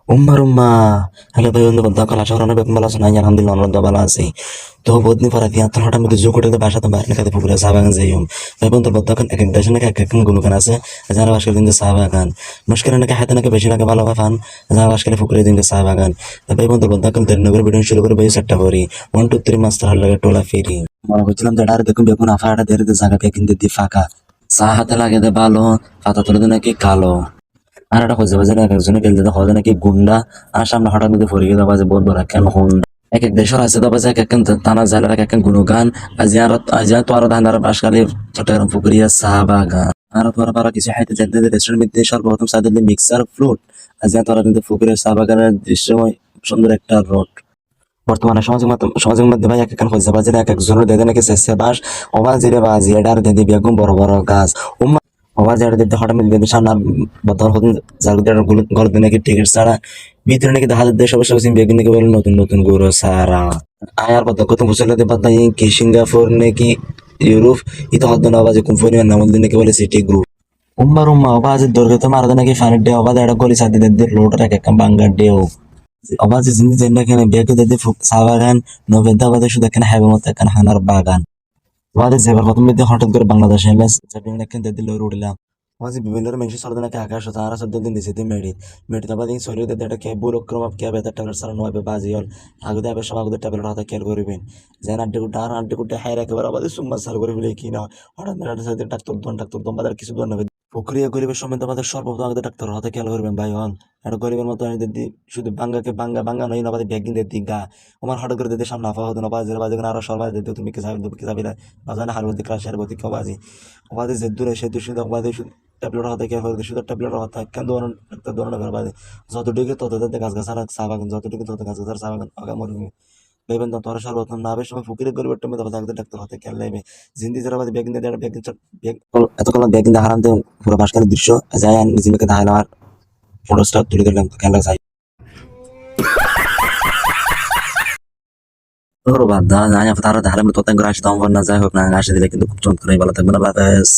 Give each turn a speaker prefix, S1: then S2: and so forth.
S1: Umma, halo ভাই বন্ধু বন্ধু কাল আশা করি বেতন ভালো আছে না আলহামদুলিল্লাহ অনেক ভালো আছি তো বহুদিন পর আছি আত্মা হঠাৎ মধ্যে যোগ করতে বাসা তো বাইরে কাতে পুকুরে চা বাগান যাই ভাই বন্ধু বন্ধু এখন এক এক দেশে নাকি এক এক গুণগান আছে যারা বাসকালে দিন চা বাগান মুশকিল নাকি হাতে নাকি বেশি নাকি ভালো পান যারা বাসকালে পুকুরে দিন চা বাগান তো ভাই বন্ধু বন্ধু এখন দেড় নগর ভিডিও শুরু করে ভাই সেটটা করি 1 2 3 মাস্টার হল লাগে টোলা ফেরি মনে করছিলাম যে আর দেখুন বেগুন আফাটা দেড় জায়গাটা কিন্তু দি ফাঁকা চা হাতে লাগে দে ভালো পাতা তুলে নাকি কালো আর একটা খুঁজে পাচ্ছে না একজনে গেলে হজে নাকি গুন্ডা আর সামনে হঠাৎ মধ্যে ফরিয়ে গেলে বাজে বহুত বড় কেন হুন্ডা এক এক দেশের আছে তো বাজে এক এক টানা জালের এক এক গুণগান আজি তো আরো ধানার বাসকালে চট্টগ্রাম পুকুরিয়া চা বাগান আর তোরা পারা কিছু হাইতে যেতে রেস্টুরেন্ট মধ্যে সর্বপ্রথম সাইডে মিক্সার ফ্রুট আজি তোরা কিন্তু পুকুরের চা বাগানের দৃশ্যময় সুন্দর একটা রোড বর্তমানে সমাজের মধ্যে ভাই এক এক খুঁজে পাচ্ছে এক একজনের দেদে নাকি শেষে বাস অবাজিরে বাজি এটার দেদি বেগুন বড় বড় গাছ আবার যারা দিতে হঠাৎ মিলবে সামনে বদল হতেন যার গলত নাকি টিকিট ছাড়া ভিতরে নাকি দেখা যাচ্ছে সবার সবাই বেগুন নাকি বলে নতুন নতুন গরু সারা আয়ার কথা কত বুঝলে বাদ কি সিঙ্গাপুর নাকি ইউরোপ ইতো হদ্দ না বাজে কোম্পানি নাম নাকি বলে সিটি গ্রুপ উম্মা অবাজে দরগে তো মারদে নাকি ফানের ডে অবাজ এটা গলি সাথে দিতে লোড রাখে একটা বাঙ্গার ডেও অবাজে জিন্দি জেন্ডা এখানে বেগে দিতে চা বাগান নবেদা বাদে শুধু এখানে হাইবার মতো এখানে হানার বাগান আমাদের যেবার প্রথম দিকে হঠাৎ করে বাংলাদেশ এলে এখানে দিল্লি উঠলাম মাঝে বিভিন্ন মানুষ সরদ নাকি আকাশ তারা সদ্য দিন দিছে মেডি তারপর দিন শরীর একটা ক্যাব বুরক্রম ক্যাব এটা ট্যাবলেট সারা নয় বাজি হল আগুদে আবার সব আগুদে ট্যাবলেট হাতে খেয়াল করবেন যেন আড্ডে কুটে হায় একেবারে আমাদের সুম্মা সার করে বলে কি না হঠাৎ মেয়েটার সাথে ডাক্তার দম বাজার কিছু দন নেবে প্রক্রিয়া গরিবের সময় আমাদের সর্বপ্রথম আগে ডাক্তার হাতে খেয়াল করবেন ভাই হন এটা গরিবের মতো শুধু বাঙ্গা নয় না বাদে ব্যাগিন দিতে গা আমার হঠাৎ করে দিতে সামনে আফা হতো না বাজে বাজে আরো সবাই দিতে তুমি কে যাবি না বাজানে হারবতি ক্রাশ হারবতি কেউ বাজি ওবাদে যে দূরে সে দূষিত ওবাদে ট্যাবলেট হাতে খেয়াল করে শুধু ট্যাবলেট হাতে কেন ধরনের একটা ধরনের বাদে যতটুকু তত গাছ গাছ আর চা বাগান যতটুকু তত গাছ গাছ আর চা বাগান আগা মরবি ভেবেন তো তোরা সর্বপ্রথম না বেশ সময় ফকিরের গরিবের টাইমে তখন থাকতে ডাক্তার হাতে খেয়াল লাগবে জিন্দি যারা বাদে ব্যাগিন দিয়ে ব্যাগিন এতক্ষণ ব্যাগিন হারাতে পুরো বাসকালের দৃশ্য যায় নিজেকে দেখাইলাম আর ফটোসটা তুলে দিলাম খেয়াল চাই ওর বাদ দা যাই তারা ধারে মতো তত্ত্ব করে আসতাম না যাই হোক না আসে দিলে কিন্তু খুব চমৎকার ভালো থাকবে না বাতাস